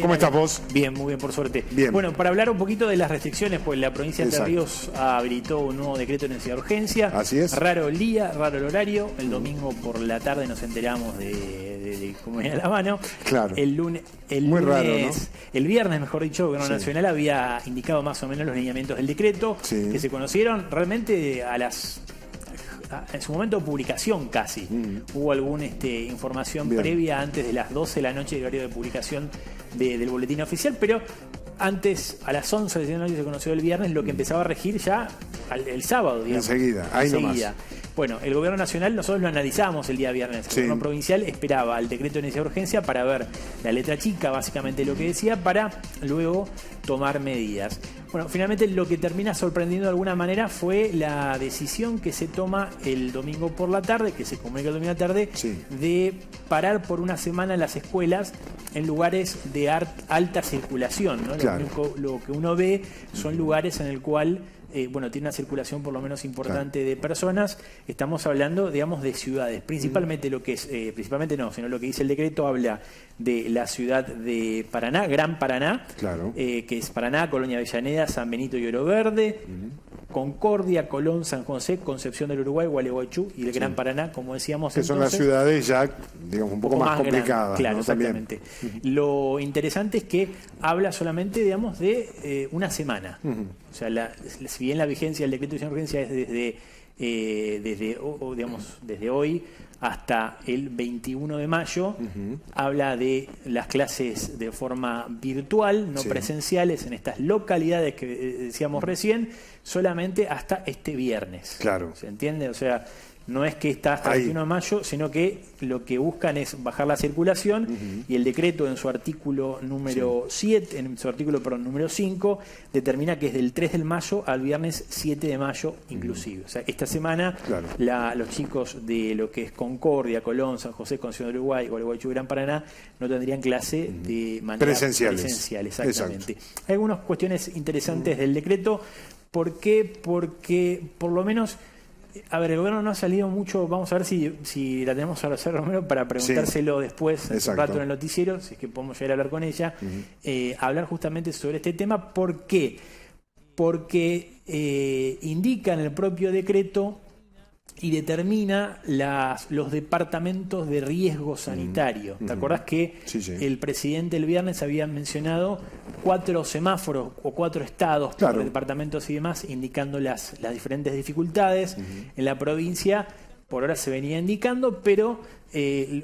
bien. ¿Cómo estás vos? Bien, muy bien, por suerte. Bien. Bueno, para hablar un poquito de las restricciones, pues la provincia de Entre Exacto. Ríos habilitó un nuevo decreto de necesidad de urgencia. Así es. Raro el día, raro el horario. El domingo por la tarde nos enteramos de cómo venía la mano. Claro. El lunes, Muy raro, ¿no? el viernes, mejor dicho, el Gobierno Sí. Nacional había indicado más o menos los lineamientos del decreto, Sí. que se conocieron realmente en su momento de publicación casi. Hubo alguna información Bien. previa antes de las 12 de la noche del horario de publicación del boletín oficial, pero antes, a las 11 de la noche se conoció el viernes, lo que empezaba a regir ya el sábado, digamos. Enseguida, ahí nomás. Bueno, el Gobierno Nacional, nosotros lo analizamos el día viernes. El Sí. Gobierno Provincial esperaba el decreto de necesidad de urgencia para ver la letra chica, básicamente lo que decía, para luego tomar medidas. Bueno, finalmente lo que termina sorprendiendo de alguna manera fue la decisión que se toma el domingo por la tarde, que se comunica el domingo a la tarde, Sí. de parar por una semana las escuelas en lugares de alta circulación, ¿no? Claro. Lo que uno ve son lugares en el cual tiene una circulación por lo menos importante de personas. Estamos hablando, digamos, de ciudades. Principalmente lo que es, principalmente no, sino lo que dice el decreto habla de la ciudad de Paraná, Gran Paraná, Claro. que es Paraná, Colonia Avellaneda, San Benito y Oro Verde, Concordia, Colón, San José, Concepción del Uruguay, Gualeguaychú y el Gran Paraná, como decíamos Que son las entonces, ciudades ya, digamos, un poco más grandes. complicadas. Claro, ¿no? También. exactamente. Lo interesante es que habla solamente, digamos, de una semana. O sea, si bien la vigencia del decreto de urgencia es desde hoy hasta el 21 de mayo, habla de las clases de forma virtual, no Sí. presenciales, en estas localidades que decíamos recién, solamente hasta este viernes. Claro. ¿Se entiende? O sea, no es que está hasta el Ahí. 21 de mayo, sino que lo que buscan es bajar la circulación y el decreto en su artículo número 7, en su artículo número 5, determina que es del 3 de mayo al viernes 7 de mayo inclusive. O sea, esta semana Claro. los chicos de lo que es Concordia, Colón, San José, Concepción del Uruguay, Gualeguaychú y Gran Paraná no tendrían clase de manera Presencial, exactamente. Hay algunas cuestiones interesantes del decreto. ¿Por qué? Porque por lo menos, a ver, el gobierno no ha salido mucho. Vamos a ver si la tenemos a Rosario Romero para preguntárselo después, en un Exacto. rato en el noticiero, si es que podemos llegar a hablar con ella, hablar justamente sobre este tema. ¿Por qué? Porque indica en el propio decreto y determina los departamentos de riesgo sanitario. ¿Te acordás que Sí, sí. el presidente el viernes había mencionado 4 semáforos o 4 estados Claro. por departamentos y demás, indicando las diferentes dificultades? En la provincia por ahora se venía indicando, pero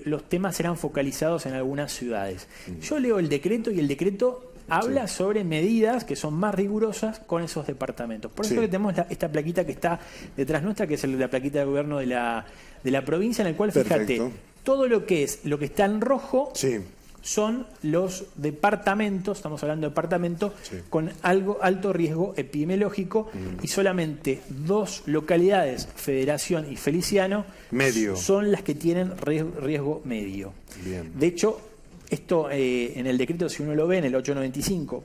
los temas eran focalizados en algunas ciudades. Yo leo el decreto y el decreto habla sobre medidas que son más rigurosas con esos departamentos. Por eso Sí. que tenemos esta plaquita que está detrás nuestra, que es la plaquita del gobierno de la provincia, en el cual, fíjate, Perfecto. todo lo que está en rojo Sí. son los departamentos, estamos hablando de departamentos, Sí. con alto riesgo epidemiológico, y solamente 2 localidades, Federación y Feliciano, Medio. son las que tienen riesgo medio. Bien. De hecho, esto en el decreto, si uno lo ve en el 895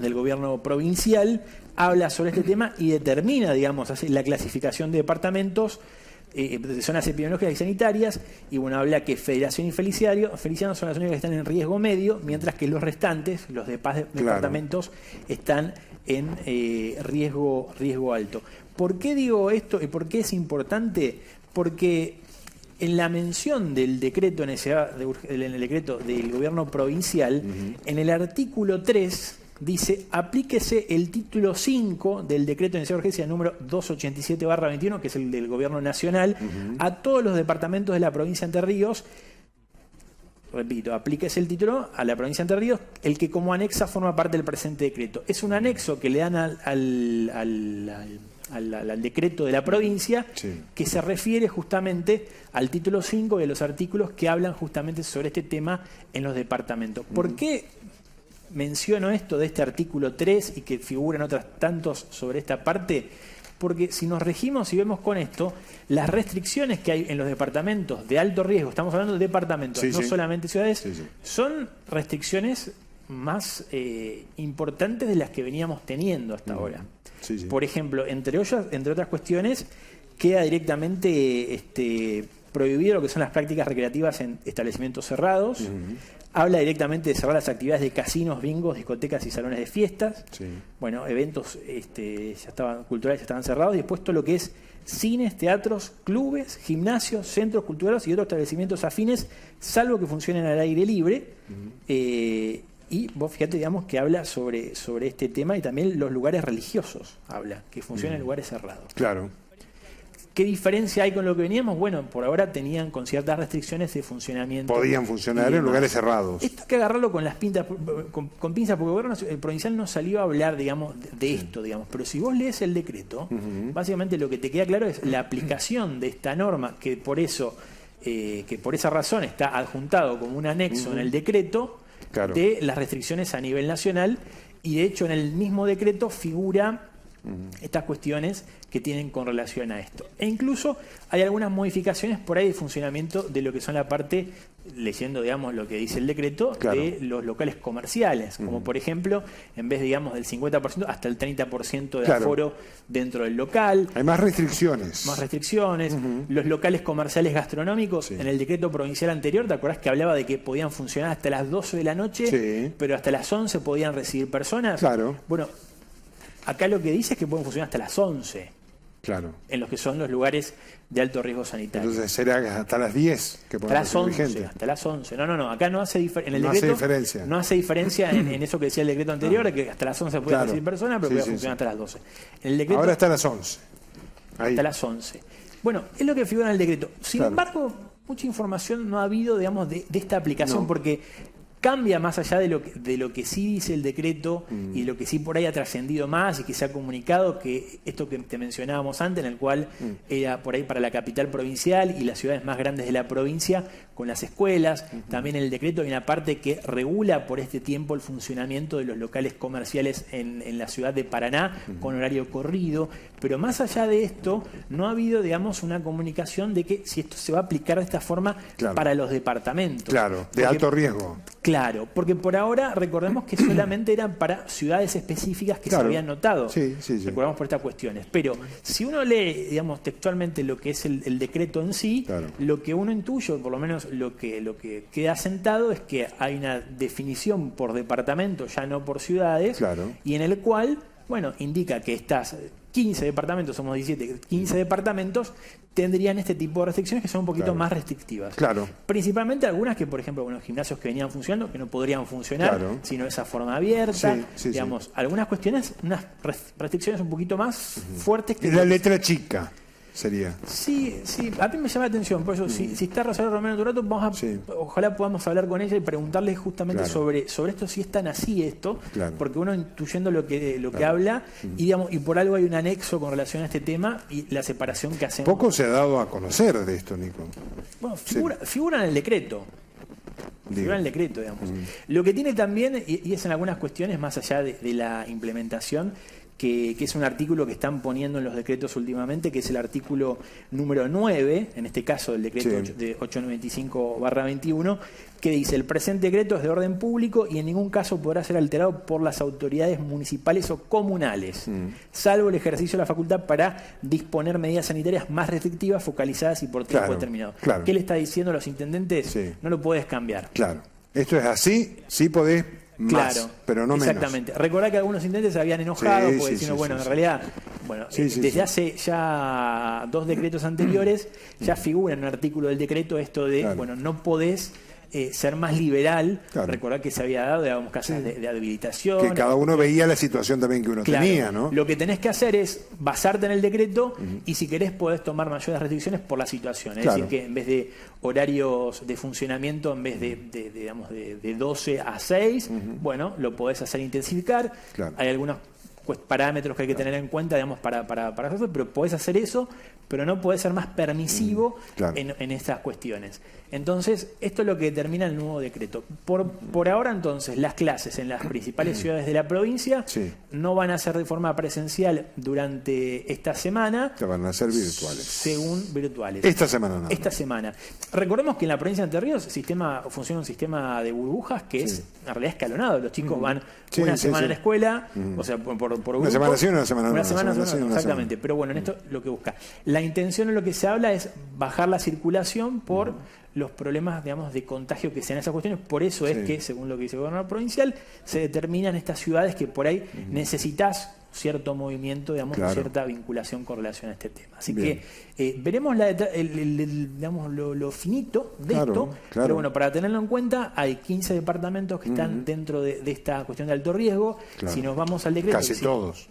del gobierno provincial, habla sobre este tema y determina, digamos, así, la clasificación de departamentos de zonas epidemiológicas y sanitarias, y bueno, habla que Federación y Feliciano son las únicas que están en riesgo medio, mientras que los restantes, los departamentos, están en riesgo alto. ¿Por qué digo esto y por qué es importante? Porque en la mención del decreto en el decreto del gobierno provincial, en el artículo 3 dice: aplíquese el título 5 del decreto de necesidad de urgencia número 287/21, que es el del gobierno nacional, a todos los departamentos de la provincia de Entre Ríos. Repito, aplíquese el título a la provincia de Entre Ríos, el que como anexa forma parte del presente decreto. Es un anexo que le dan al decreto de la provincia, Sí. que se refiere justamente al título 5 de los artículos que hablan justamente sobre este tema en los departamentos. ¿Por qué menciono esto de este artículo 3 y que figuran otros tantos sobre esta parte? Porque si nos regimos y vemos con esto, las restricciones que hay en los departamentos de alto riesgo, estamos hablando de departamentos, Sí, no sí. solamente ciudades, Sí, sí. son restricciones más importantes de las que veníamos teniendo hasta ahora. Sí, sí. Por ejemplo, entre otras cuestiones, queda directamente prohibido lo que son las prácticas recreativas en establecimientos cerrados. habla directamente de cerrar las actividades de casinos, bingos, discotecas y salones de fiestas. Sí. Bueno, eventos culturales ya estaban cerrados. Y después todo lo que es cines, teatros, clubes, gimnasios, centros culturales y otros establecimientos afines, salvo que funcionen al aire libre. Y vos fíjate, digamos, que habla sobre este tema, y también los lugares religiosos habla, que funcionan en lugares cerrados. Claro. ¿Qué diferencia hay con lo que veníamos? Bueno, por ahora tenían con ciertas restricciones de funcionamiento. Podían funcionar en lugares cerrados. Esto hay que agarrarlo con las pinzas, con pinzas, porque el gobierno provincial no salió a hablar, digamos, de esto, digamos. Pero si vos lees el decreto, básicamente lo que te queda claro es la aplicación de esta norma, que por esa razón está adjuntado como un anexo en el decreto, claro, de las restricciones a nivel nacional, y de hecho en el mismo decreto figura estas cuestiones que tienen con relación a esto. E incluso hay algunas modificaciones por ahí de funcionamiento de lo que son la parte, leyendo, digamos, lo que dice el decreto, claro, de los locales comerciales, como por ejemplo, en vez, digamos, del 50% hasta el 30% de claro, aforo dentro del local. Hay más restricciones. Más restricciones. Los locales comerciales gastronómicos, sí, en el decreto provincial anterior, ¿te acordás que hablaba de que podían funcionar hasta las 12 de la noche, sí, pero hasta las 11 podían recibir personas? Claro. Bueno, acá lo que dice es que pueden funcionar hasta las 11. Claro. En los que son los lugares de alto riesgo sanitario. Entonces será hasta las 10 que hasta las 11, vigente. hasta las 11. No, acá no hace diferencia. En el no decreto hace diferencia. No hace diferencia en eso que decía el decreto anterior, que hasta las 11 puede claro, recibir personas, pero sí, puede sí, funcionar sí, hasta las 12. En el decreto, ahora está a las 11. Ahí. Hasta las 11. Bueno, es lo que figura en el decreto. Sin claro, embargo, mucha información no ha habido, digamos, de esta aplicación, no, porque cambia más allá de lo que sí dice el decreto y lo que sí por ahí ha trascendido más y que se ha comunicado, que esto que te mencionábamos antes, en el cual era por ahí para la capital provincial y las ciudades más grandes de la provincia, con las escuelas. También en el decreto hay una parte que regula por este tiempo el funcionamiento de los locales comerciales en la ciudad de Paraná, con horario corrido. Pero más allá de esto, no ha habido, digamos, una comunicación de que si esto se va a aplicar de esta forma, claro, para los departamentos. Claro, de alto riesgo. Claro, porque por ahora recordemos que solamente eran para ciudades específicas que, claro, se habían notado. Sí. Recordamos por estas cuestiones. Pero si uno lee, digamos, textualmente lo que es el decreto en sí, claro, lo que uno intuye, por lo menos lo que queda sentado, es que hay una definición por departamento, ya no por ciudades, claro, y en el cual, bueno, indica que estas 15 departamentos, somos 17, 15 departamentos tendrían este tipo de restricciones que son un poquito, claro, más restrictivas. Claro. Principalmente algunas que, por ejemplo, bueno, gimnasios que venían funcionando, que no podrían funcionar, claro, sino de esa forma abierta. Digamos, algunas cuestiones, unas restricciones un poquito más fuertes que... La letra chica sería. Sí, a mí me llama la atención, por eso, si está Rosario Romero Turato, ojalá podamos hablar con ella y preguntarle justamente, claro, sobre esto, si es tan así esto, claro, porque uno intuyendo lo que claro, que habla, y digamos, y por algo hay un anexo con relación a este tema y la separación que hacemos. Poco se ha dado a conocer de esto, Nico. Bueno, figura en el decreto. Figura en el decreto, digamos. Lo que tiene también, y es en algunas cuestiones más allá de la implementación, que es un artículo que están poniendo en los decretos últimamente, que es el artículo número 9, en este caso del decreto de 895/21, que dice: el presente decreto es de orden público y en ningún caso podrá ser alterado por las autoridades municipales o comunales, salvo el ejercicio de la facultad para disponer medidas sanitarias más restrictivas, focalizadas y por tiempo, claro, determinado. Claro. ¿Qué le está diciendo a los intendentes? No lo podés cambiar. Claro. Esto es así, sí podés más, claro, pero no menos. Exactamente. Recordá que algunos intendentes se habían enojado porque diciendo, en realidad, desde hace ya 2 decretos anteriores ya figura en un artículo del decreto esto de, claro, no podés ser más liberal. Claro. Recordar que se había dado, digamos, casas de habilitación. Que cada uno veía la situación también que uno, claro, tenía, ¿no? Lo que tenés que hacer es basarte en el decreto y si querés podés tomar mayores restricciones por la situación. Es decir, que en vez de horarios de funcionamiento, en vez de 12 a 6, lo podés hacer intensificar. Claro. Hay algunos parámetros que hay que tener en cuenta, digamos, para hacerlo, pero podés hacer eso, pero no podés ser más permisivo en estas cuestiones. Entonces, esto es lo que determina el nuevo decreto. Por ahora, entonces, las clases en las principales ciudades de la provincia no van a ser de forma presencial durante esta semana. Van a ser virtuales. Según virtuales. Esta semana no. Esta semana. Recordemos que en la provincia de Entre Ríos funciona un sistema de burbujas que es en realidad escalonado. Los chicos van una semana a la escuela, o sea, por grupo. Una semana sí, una semana no. Una semana sí, exactamente. Pero bueno, en esto lo que busca. La intención en lo que se habla es bajar la circulación por los problemas, digamos, de contagio que sean esas cuestiones. Por eso es que, según lo que dice el gobernador provincial, se determinan estas ciudades que por ahí necesitas cierto movimiento, digamos, cierta vinculación con relación a este tema. Así que veremos digamos, lo finito de esto, pero bueno, para tenerlo en cuenta, hay 15 departamentos que están dentro de esta cuestión de alto riesgo. Si nos vamos al decreto... Casi todos.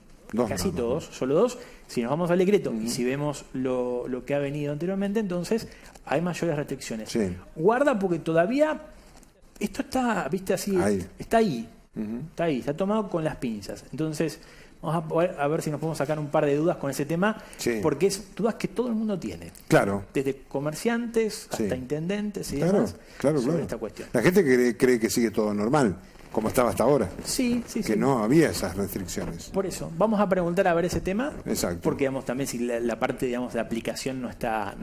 Casi todos, solo 2. Si nos vamos al decreto y si vemos lo que ha venido anteriormente, entonces hay mayores restricciones. Guarda, porque todavía esto está, viste, así, está ahí. Está ahí, está tomado con las pinzas. Entonces, vamos a ver si nos podemos sacar un par de dudas con ese tema, porque es dudas que todo el mundo tiene. Desde comerciantes hasta intendentes y demás sobre esta cuestión. La gente cree que sigue todo normal, como estaba hasta ahora. Que no había esas restricciones. Por eso, vamos a preguntar a ver ese tema. Exacto. Porque, digamos, también si la parte, digamos, de aplicación no está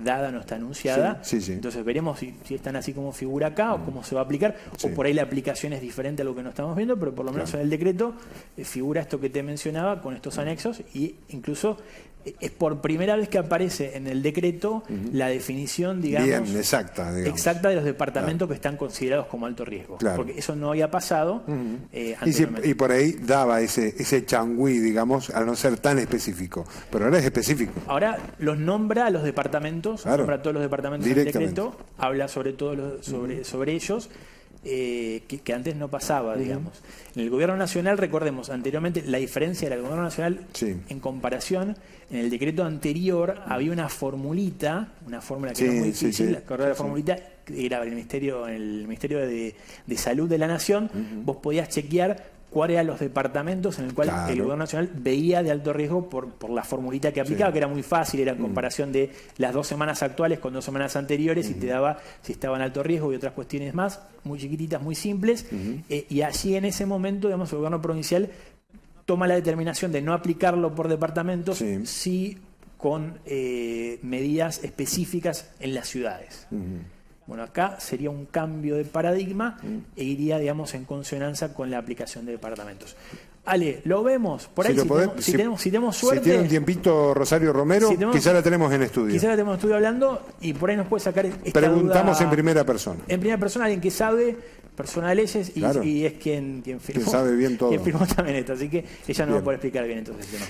dada, no está anunciada. Entonces veremos si están así como figura acá o cómo se va a aplicar. O por ahí la aplicación es diferente a lo que no estamos viendo, pero por lo menos en el decreto figura esto que te mencionaba con estos anexos, y incluso es por primera vez que aparece en el decreto la definición, digamos, exacta de los departamentos que están considerados como alto riesgo. Porque eso no había pasado anteriormente. Y por ahí daba ese changüí, digamos, al no ser tan específico. Pero ahora es específico. Ahora los nombra a los departamentos, nombra a todos los departamentos del decreto, habla sobre todos sobre ellos. Que antes no pasaba, digamos. En el gobierno nacional, recordemos, anteriormente la diferencia era el gobierno nacional en comparación. En el decreto anterior había una fórmula que era muy difícil, la formulita que era en el Ministerio de Salud de la Nación. Vos podías chequear cuáles eran los departamentos en el cual el gobierno nacional veía de alto riesgo por la formulita que aplicaba, que era muy fácil, era en comparación de las 2 semanas actuales con 2 semanas anteriores, y te daba si estaba en alto riesgo y otras cuestiones más, muy chiquititas, muy simples, y allí en ese momento, digamos, el gobierno provincial toma la determinación de no aplicarlo por departamentos, sí con medidas específicas en las ciudades. Bueno, acá sería un cambio de paradigma e iría, digamos, en consonancia con la aplicación de departamentos. Ale, ¿lo vemos? Por ahí, si tenemos suerte... Si tiene un tiempito Rosario Romero, quizá la tenemos en estudio. Quizá la tenemos en estudio hablando, y por ahí nos puede sacar esta Preguntamos duda en primera persona. En primera persona, alguien que sabe, persona de leyes, y es quien firmó. Que sabe bien todo. Quien firmó también esto, así que ella nos va a poder explicar bien entonces el tema.